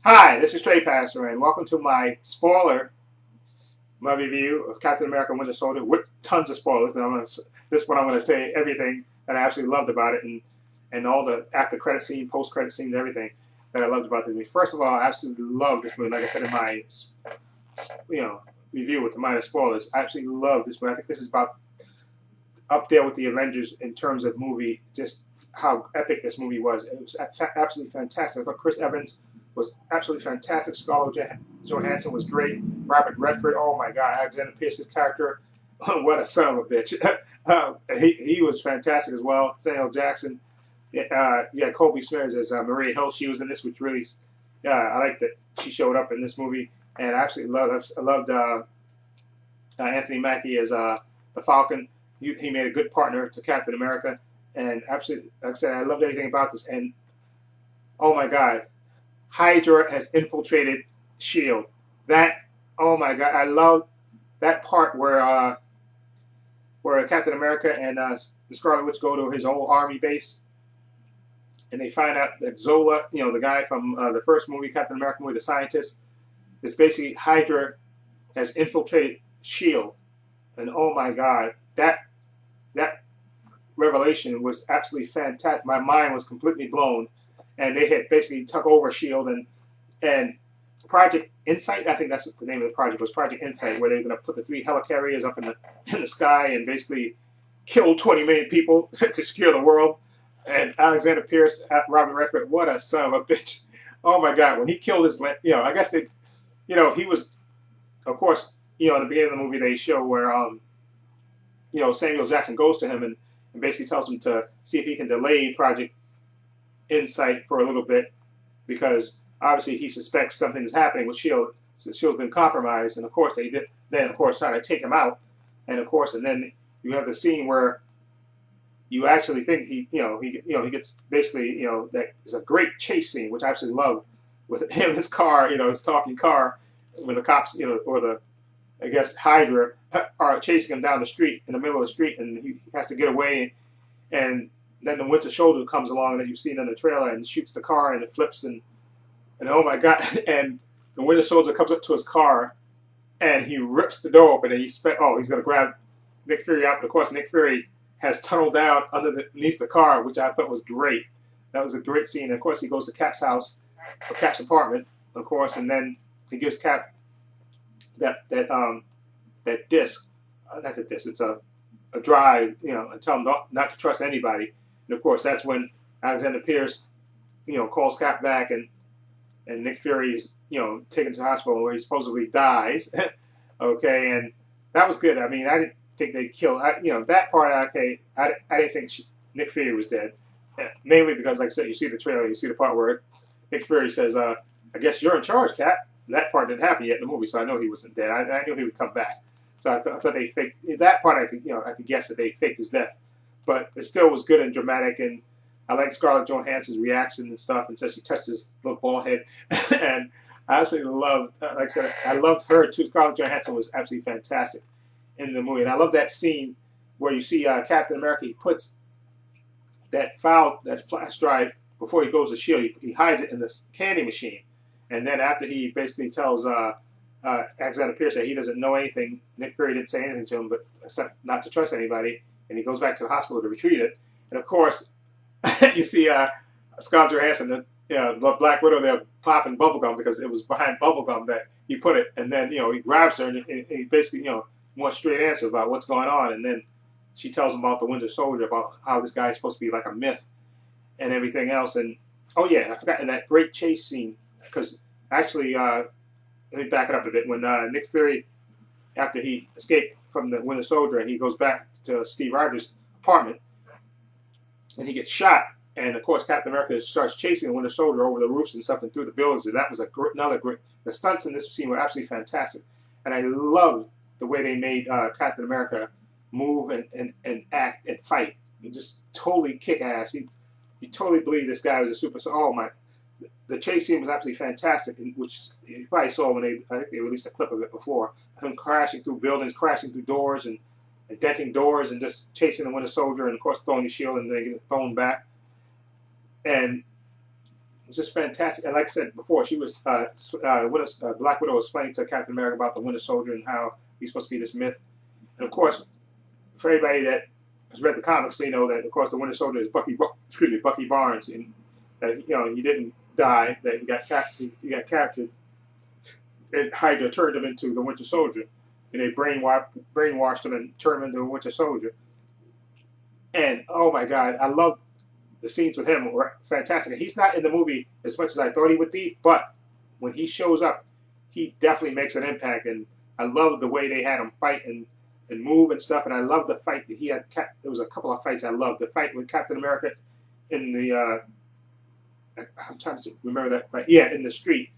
Hi, this is Trey Passer, and welcome to my review of Captain America: Winter Soldier with tons of spoilers. This one I'm going to say everything that I absolutely loved about it, and all the after credit scene, post credit scenes, everything that I loved about the movie. First of all, I absolutely love this movie. Like I said in my review with the minor spoilers, I absolutely love this movie. I think this is about up there with the Avengers in terms of movie, just how epic this movie was. It was absolutely fantastic. I thought Chris Evans was absolutely fantastic. Scarlett Johansson was great. Robert Redford, oh my God, Alexander Pierce's character, what a son of a bitch. He was fantastic as well. Samuel Jackson, Kobe Smears as Maria Hill. She was in this, which really, I like that she showed up in this movie, and I absolutely loved Anthony Mackie as the Falcon. He made a good partner to Captain America, and absolutely, like I said, I loved everything about this. And oh my God, Hydra has infiltrated Shield. Oh my God, I love that part where Captain America and the Scarlet Witch go to his old army base, and they find out that Zola, the guy from the first movie, Captain America movie, the scientist, is basically Hydra has infiltrated Shield, and oh my God, that revelation was absolutely fantastic. My mind was completely blown, and they had basically took over Shield and Project Insight. I think that's what the name of the project was. Project Insight, where they were going to put the 3 helicarriers up in the sky and basically kill 20 million people to secure the world. And Alexander Pierce, Robert Redford, what a son of a bitch! Oh my God, when he killed his, I guess they, he was, of course, in the beginning of the movie they show where Samuel Jackson goes to him and basically tells him to see if he can delay Project Insight for a little bit, because obviously he suspects something is happening with Shield. So Shield's been compromised, and of course they did. Then of course try to take him out, and of course, and then you have the scene where you actually think he gets basically, that is a great chase scene, which I absolutely love, with him, his car, his talking car, when the cops, or the, I guess, Hydra are chasing him down the street, in the middle of the street, and he has to get away, and then the Winter Soldier comes along that you've seen in the trailer and shoots the car, and it flips, and oh my God, and the Winter Soldier comes up to his car and he rips the door open, and he's going to grab Nick Fury out, but of course Nick Fury has tunneled down underneath the car, which I thought was great. That was a great scene. And of course he goes to Cap's house, or Cap's apartment, of course, and then he gives Cap that disc, not the disc, it's a drive, and tell him not to trust anybody. And of course, that's when Alexander Pierce, calls Cap back, and Nick Fury is, taken to the hospital where he supposedly dies. Okay, and that was good. I mean, I didn't think they'd kill. That part. Okay, I didn't think Nick Fury was dead, mainly because, like I said, you see the trailer, you see the part where Nick Fury says, "I guess you're in charge, Cap." That part didn't happen yet in the movie, so I know he wasn't dead. I knew he would come back. So I thought they faked that part. I could guess that they faked his death, but it still was good and dramatic, and I like Scarlett Johansson's reaction and stuff, and so she touched his little bald head, and I absolutely loved, like I said, I loved her too. Scarlett Johansson was absolutely fantastic in the movie, and I love that scene where you see Captain America. He puts that flash drive before he goes to Shield. He hides it in this candy machine, and then after he basically tells Alexander Pierce that he doesn't know anything, Nick Fury didn't say anything to him, but except not to trust anybody, and he goes back to the hospital to retrieve it, and of course. You see Scarlett Johansson, the Black Widow, there popping bubblegum because it was behind bubblegum that he put it, and then he grabs her and he basically wants straight answer about what's going on, and then she tells him about the Winter Soldier, about how this guy is supposed to be like a myth and everything else. And oh yeah, I forgot in that great chase scene, because actually let me back it up a bit. When Nick Fury, after he escaped from the Winter Soldier and he goes back to Steve Rogers' apartment, and he gets shot, and of course Captain America starts chasing the Winter Soldier over the roofs and stuff and through the buildings, and that was another great. The stunts in this scene were absolutely fantastic, and I loved the way they made Captain America move and act and fight. He just totally kick ass. He totally believed this guy was a super. Oh my! The chase scene was absolutely fantastic, which you probably saw when I think they released a clip of it before. Him crashing through buildings, crashing through doors, and denting doors, and just chasing the Winter Soldier, and of course throwing the shield and then getting thrown back. And was just fantastic. And like I said before, she was Black Widow was explaining to Captain America about the Winter Soldier and how he's supposed to be this myth. And of course, for everybody that has read the comics, they know that of course the Winter Soldier is Bucky Barnes, and that he didn't die, that he got captured, and Hydra turned him into the Winter Soldier, and they brainwashed him and turned him into a Winter Soldier. And oh my God, I love the scenes with him were fantastic. He's not in the movie as much as I thought he would be, but when he shows up, he definitely makes an impact. And I love the way they had him fight and move and stuff. And I love the fight that he had. There was a couple of fights I loved. The fight with Captain America in the I'm trying to remember that fight. Yeah, in the street.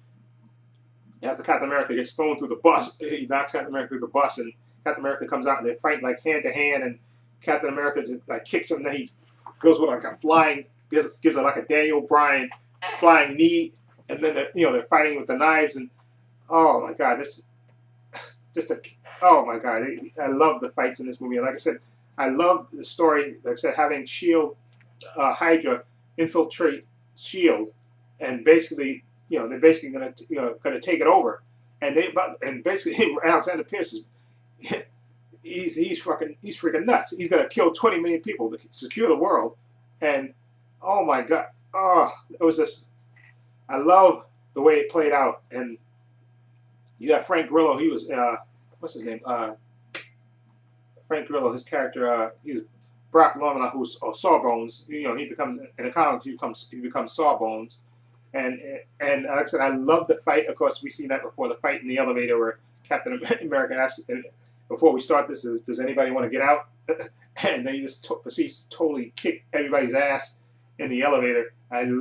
After Captain America gets thrown through the bus, he knocks Captain America through the bus, and Captain America comes out and they fight like hand to hand, and Captain America just like kicks him, and then he goes with like a flying, gives it like a Daniel Bryan flying knee, and then they're fighting with the knives, and oh my God, oh my God, I love the fights in this movie. And like I said, I love the story. Like I said, having Shield, Hydra infiltrate Shield, and basically, they're basically gonna take it over, and basically Alexander Pierce is. He's freaking nuts. He's gonna kill 20 million people to secure the world, and oh my God, it was just. I love the way it played out, and you got Frank Grillo. He was what's his name? Frank Grillo. His character, he was Brock Lomana, who's Sawbones. He becomes in the comics. He becomes Sawbones, and like I said, I love the fight. Of course, we seen that before, the fight in the elevator where Captain America asked. Before we start this, does anybody want to get out? And then he just proceeds to totally kick everybody's ass in the elevator. I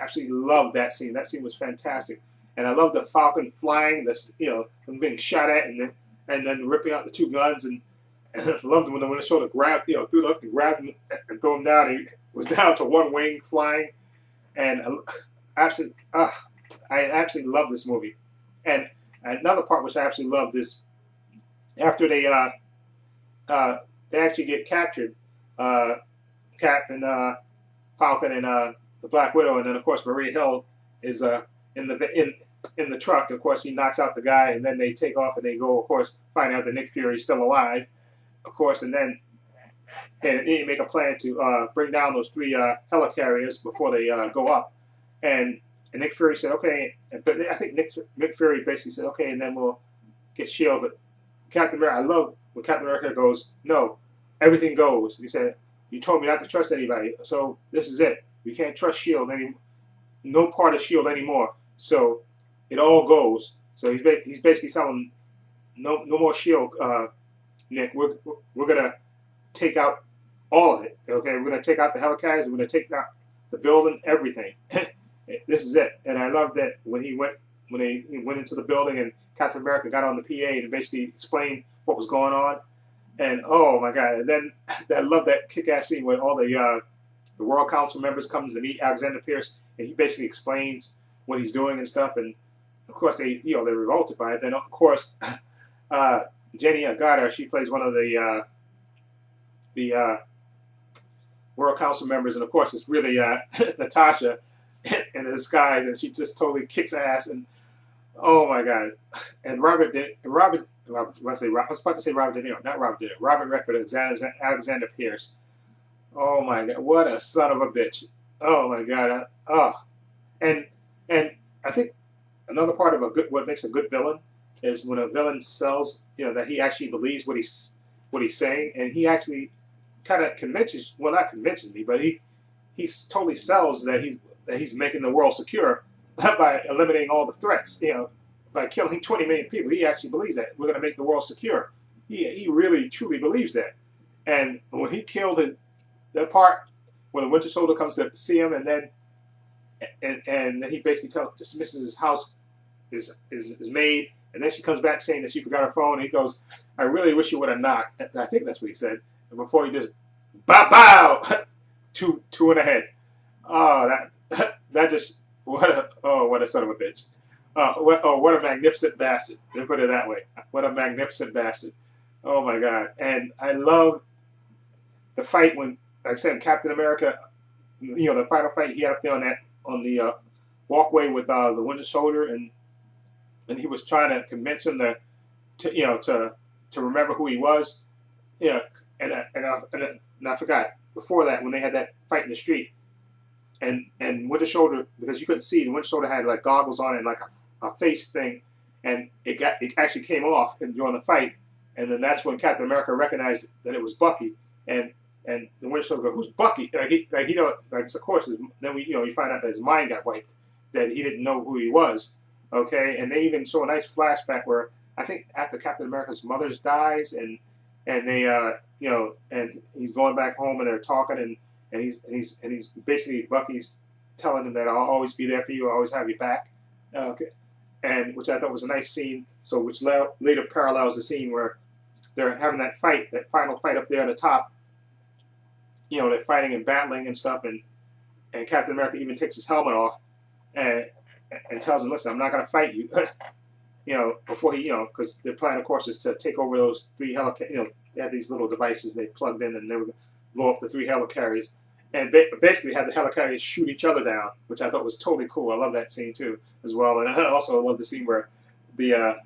absolutely love that scene. That scene was fantastic, and I love the Falcon flying, him being shot at, and then ripping out the two guns, and I loved when the Winter Soldier threw up and grabbed him and threw him down. He was down to one wing flying, and I absolutely love this movie. And another part which I absolutely loved is. After they actually get captured, Cap and Falcon and the Black Widow, and then of course Maria Hill is in the truck. Of course, he knocks out the guy, and then they take off and they go, of course, find out that Nick Fury is still alive, of course, and then they make a plan to bring down those three helicarriers before they go up, and Nick Fury said, okay, but I think Nick Fury basically said, okay, and then we'll get Shield, but Captain America, I love when Captain America goes, no, everything goes. He said, you told me not to trust anybody, so this is it. We can't trust S.H.I.E.L.D. anymore. No part of S.H.I.E.L.D. anymore. So it all goes. So he's basically telling no more S.H.I.E.L.D., Nick. We're going to take out all of it. Okay, we're going to take out the helicarriers. We're going to take out the building, everything. This is it. And I love that when he went into the building and Captain America got on the PA and basically explained what was going on, and oh my God! And then I love that kick-ass scene where all the World Council members comes to meet Alexander Pierce, and he basically explains what he's doing and stuff. And of course they're revolted by it. Then of course Jenny Agata, she plays one of the World Council members, and of course it's really Natasha in disguise, and she just totally kicks ass. And oh my God! And Robert Redford, Alexander Pierce. Oh my God! What a son of a bitch! Oh my God! And I think another part of what makes a good villain is when a villain sells, that he actually believes what he's saying, and he actually kind of convinces, well, not convinces me, but he totally sells that he's making the world secure by eliminating all the threats, by killing 20 million people. He actually believes that we're going to make the world secure. He really truly believes that. And when he killed that part when the Winter Soldier comes to see him, and then he basically dismisses his house is made, and then she comes back saying that she forgot her phone, and he goes, I really wish you would have knocked. I think that's what he said. And before he just bow two in the head. Oh, that just what a son of a bitch. What a magnificent bastard. Let me put it that way. What a magnificent bastard. Oh my God. And I love the fight when, like I said, Captain America, the final fight he had up there on walkway with the Winter Soldier, and he was trying to convince him to remember who he was. Yeah, and I forgot before that when they had that fight in the street, and Winter Soldier, because you couldn't see, the Winter Soldier had like goggles on and like a face thing, and it actually came off during the fight, and then that's when Captain America recognized that it was Bucky, and the Winter Soldier goes, "Who's Bucky?" He don't like. Of course, then you find out that his mind got wiped, that he didn't know who he was. Okay, and they even show a nice flashback where I think after Captain America's mother dies, and they and he's going back home, and they're talking, and he's basically, Bucky's telling him that I'll always be there for you, I'll always have you back. Okay, and which I thought was a nice scene. So which later parallels the scene where they're having that fight, that final fight up there on the top. They're fighting and battling and stuff, and Captain America even takes his helmet off and tells him, "Listen, I'm not going to fight you." Before he, because their plan, of course, is to take over those 3 helicarriers. They had these little devices they plugged in, and they were going to blow up the 3 helicarriers, and basically had the helicarriers shoot each other down, which I thought was totally cool. I love that scene too, as well. And I also love the scene where the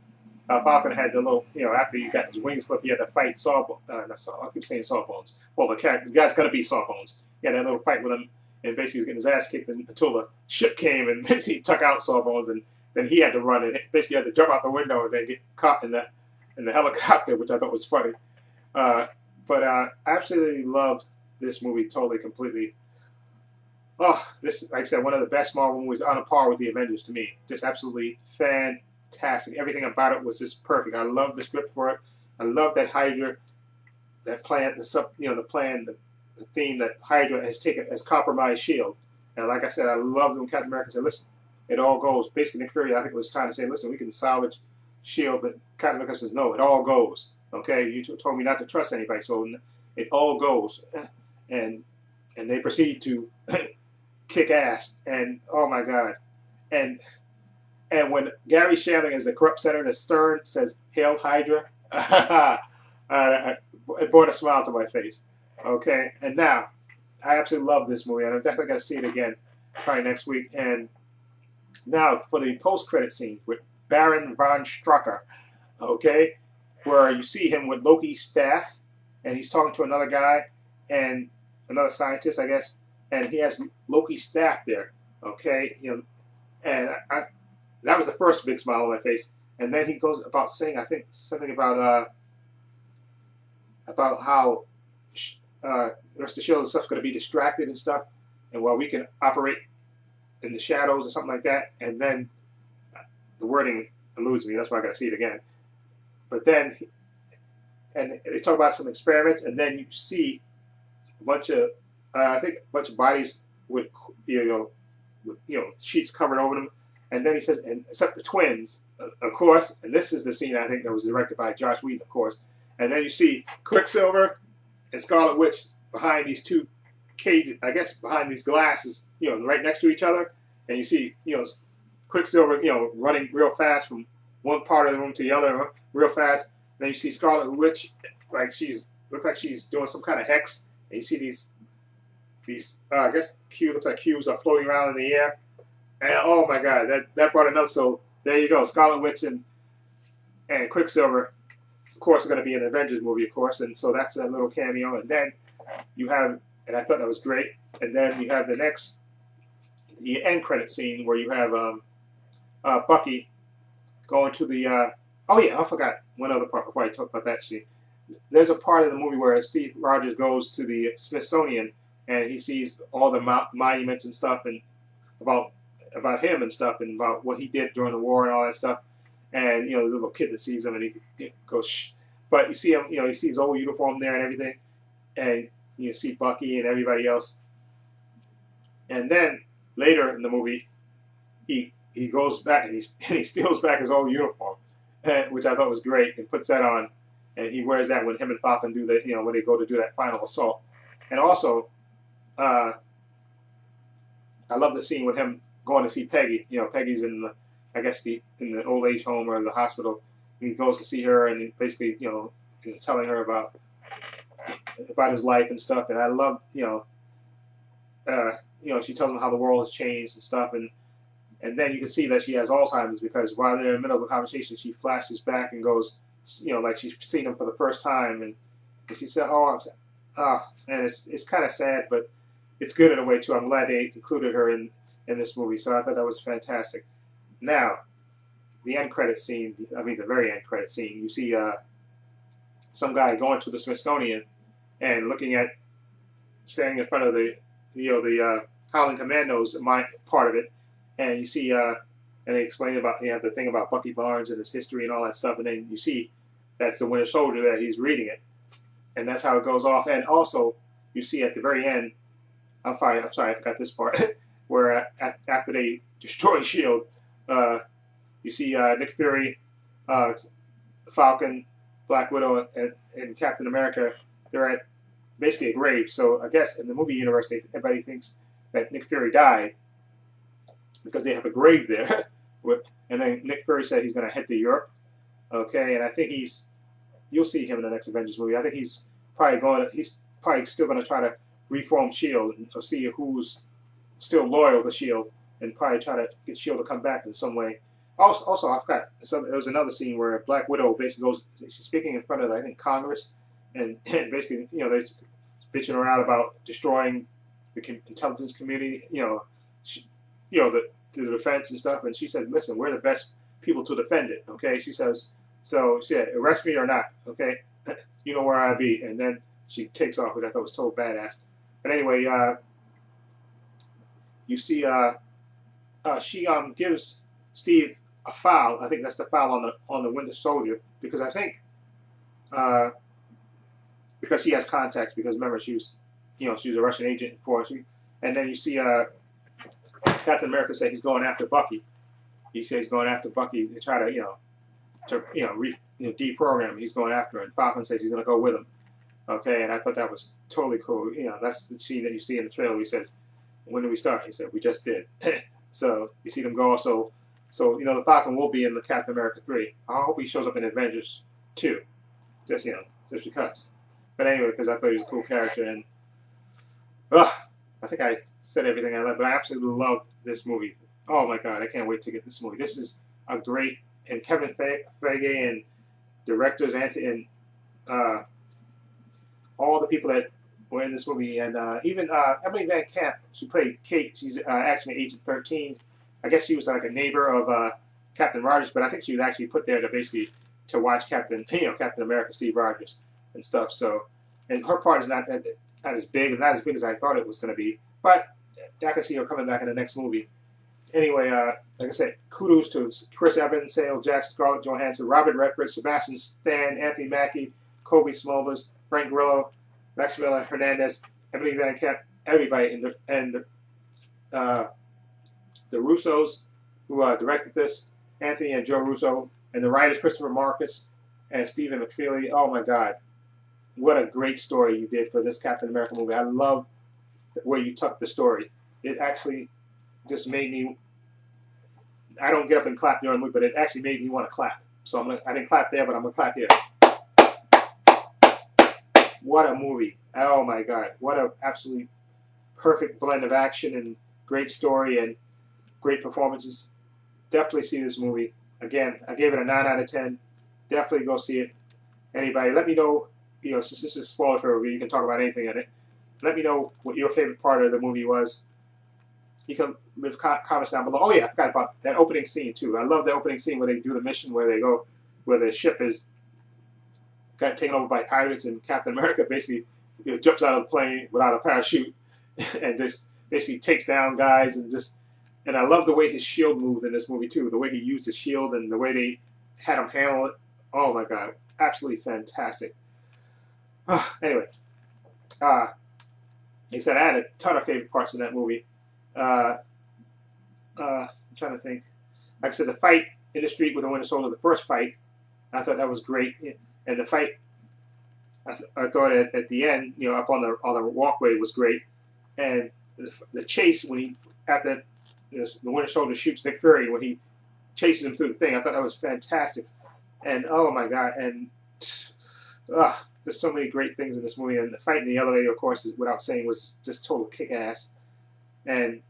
Falcon had the little, after he got his wings clipped, he had to fight I keep saying Sawbones. Well, the guy's going to be Sawbones. He had that little fight with him, and basically he was getting his ass kicked until the ship came and basically took out Sawbones, and then he had to run and basically had to jump out the window and then get caught in the helicopter, which I thought was funny. But I absolutely loved this movie, totally, completely. Oh, this, like I said, one of the best Marvel movies, on a par with the Avengers to me. Just absolutely fantastic. Everything about it was just perfect. I love the script for it. I love that Hydra, that plan, the theme that Hydra has compromised S.H.I.E.L.D. And like I said, I love when Captain America said, "Listen, it all goes." Basically, Nick Fury, I think, was trying to say, "Listen, we can salvage S.H.I.E.L.D.," but Captain America says, "No, it all goes. Okay, you told me not to trust anybody, so it all goes." And they proceed to kick ass, and oh my God, and when Gary Shandling as the corrupt Senator Stern says, "Hail Hydra," it brought a smile to my face. Okay, and now I absolutely love this movie, and I'm definitely going to see it again probably next week. And now for the post-credit scene with Baron von Strucker, okay, where you see him with Loki's staff, and he's talking to another guy and another scientist, I guess, and he has Loki's staff there, okay, and that was the first big smile on my face. And then he goes about saying, I think, something about how the rest of the show and stuff's going to be distracted and stuff, and while we can operate in the shadows or something like that. And then the wording eludes me. That's why I got to see it again. But then, and they talk about some experiments, and then you see a bunch of, I think, a bunch of bodies with sheets covered over them. And then he says, and except the twins, of course. And this is the scene I think that was directed by Josh Whedon, of course. And then you see Quicksilver and Scarlet Witch behind these 2 cages, I guess, behind these glasses, right next to each other. And you see, Quicksilver, running real fast from one part of the room to the other, real fast. And then you see Scarlet Witch, like looks like she's doing some kind of hex. And you see these I guess looks like cubes are floating around in the air. And oh my God, that brought another. So there you go, Scarlet Witch and Quicksilver, of course, are going to be in the Avengers movie, of course, and so that's a little cameo. And then you have, and I thought that was great. And then you have the end credit scene where you have Bucky going to the. Oh yeah, I forgot one other part before I talk about that scene. There's a part of the movie where Steve Rogers goes to the Smithsonian and he sees all the monuments and stuff, and about him and stuff, and about what he did during the war and all that stuff. And the little kid that sees him, and he goes, "Shh." But you see him, he sees his old uniform there and everything, and you see Bucky and everybody else. And then later in the movie, he goes back and he steals back his old uniform, which I thought was great, and puts that on, and he wears that when him and Falcon do that, when they go to do that final assault. And also, I love the scene with him going to see Peggy. Peggy's in the, I guess, in the old age home or the hospital. And he goes to see her and basically, telling her about his life and stuff. And I love, she tells him how the world has changed and stuff. And and then you can see that she has Alzheimer's because while they're in the middle of a conversation, she flashes back and goes, like she's seen him for the first time, and she said, "Oh, I'm sad." And it's kind of sad, but it's good in a way too. I'm glad they included her in this movie, so I thought that was fantastic. Now, the end credit scene, the very end credit scene, you see some guy going to the Smithsonian and standing in front of the Howling Commandos, part of it, and you see, and they explain about the thing about Bucky Barnes and his history and all that stuff, and then you see that's the Winter Soldier that he's reading it, and that's how it goes off. And also, you see at the very end, I'm sorry, I forgot this part, where after they destroy S.H.I.E.L.D., you see Nick Fury, Falcon, Black Widow, and Captain America. They're at basically a grave. So I guess in the movie universe, everybody thinks that Nick Fury died because they have a grave there. And then Nick Fury said he's going to head to Europe. Okay, and I think you'll see him in the next Avengers movie. I think he's probably still going to try to reform S.H.I.E.L.D. and see who's still loyal to S.H.I.E.L.D. and probably try to get S.H.I.E.L.D. to come back in some way. Also, I forgot. So there was another scene where Black Widow basically goes. She's speaking in front of, I think, Congress, and basically, they're bitching her out about destroying the intelligence community. The defense and stuff. And she said, "Listen, we're the best people to defend it." Okay, she says. So she said, "Arrest me or not, okay? You know where I'll be." And then she takes off, which I thought was total badass. But anyway, you see, she gives Steve a foul. I think that's the foul on the Winter Soldier, because I think because she has contacts, because remember she was a Russian agent before and then you see Captain America say he's going after Bucky. He says he's going after Bucky to try to deprogram him. He's going after him. And Falcon says he's going to go with him. Okay, and I thought that was totally cool. That's the scene that you see in the trailer. He says, "When did we start?" He said, "We just did." So you see them go. So the Falcon will be in the Captain America 3. I hope he shows up in Avengers 2. Just because. But anyway, because I thought he was a cool character, and I think I said everything I love, but I absolutely love this movie. Oh my God, I can't wait to get this movie. This is a great, and Kevin Feige and directors and all the people that were in this movie, and even Emily Van Camp, she played Kate. She's actually Agent 13. I guess she was like a neighbor of Captain Rogers, but I think she was actually put there to watch Captain America, Steve Rogers, and stuff. So, and her part is not as big as I thought it was going to be, but I can see her coming back in the next movie. Anyway, like I said, kudos to Chris Evans, Samuel Jackson, Scarlett Johansson, Robert Redford, Sebastian Stan, Anthony Mackie, Kobe Smulders, Frank Grillo, Maximilian Hernandez, Emily Van Camp, everybody, and the Russos who directed this, Anthony and Joe Russo, and the writers Christopher Marcus and Stephen McFeely. Oh my God, what a great story you did for this Captain America movie. I love where you took the story. It actually just made me, I don't get up and clap during the movie, but it actually made me want to clap. So I didn't clap there, but I'm going to clap here. What a movie. Oh my God. What an absolutely perfect blend of action and great story and great performances. Definitely see this movie. Again, I gave it a 9 out of 10. Definitely go see it. Anybody, let me know, since this is a spoiler for a review, you can talk about anything in it. Let me know what your favorite part of the movie was. You can leave comments down below. Oh yeah, I forgot about that opening scene too. I love the opening scene where they do the mission where the ship got taken over by pirates, and Captain America basically jumps out of the plane without a parachute and just basically takes down guys and I love the way his shield moved in this movie too. The way he used his shield and the way they had him handle it. Oh my God, absolutely fantastic. Anyway, like I said, I had a ton of favorite parts in that movie. I'm trying to think. Like I said, the fight in the street with the Winter Soldier, the first fight, I thought that was great. And the fight, I thought at the end, up on the walkway was great. And the chase after the Winter Soldier shoots Nick Fury, when he chases him through the thing, I thought that was fantastic. And oh my God, and there's so many great things in this movie. And the fight in the elevator, of course, without saying, was just total kick-ass. And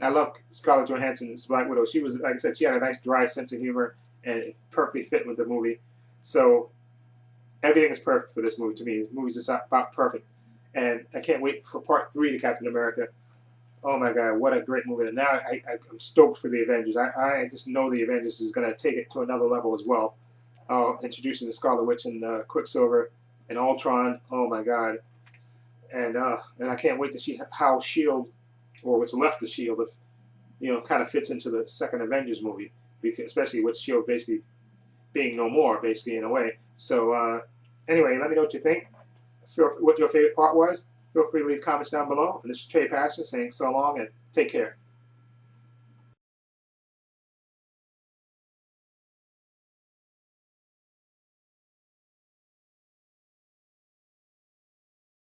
I love Scarlett Johansson's Black Widow. She was, like I said, she had a nice dry sense of humor and it perfectly fit with the movie. So everything is perfect for this movie to me. The movie's just about perfect, and I can't wait for Part 3 to Captain America. Oh my God, what a great movie! And now I'm stoked for the Avengers. I just know the Avengers is going to take it to another level as well. Introducing the Scarlet Witch and Quicksilver and Ultron. Oh my God, and I can't wait to see how Shield, or what's left of Shield, if, kind of fits into the second Avengers movie, because especially with Shield basically being no more, basically in a way. So anyway, let me know what you think. What your favorite part was. Feel free to leave comments down below. And this is Trey Pastor saying so long and take care.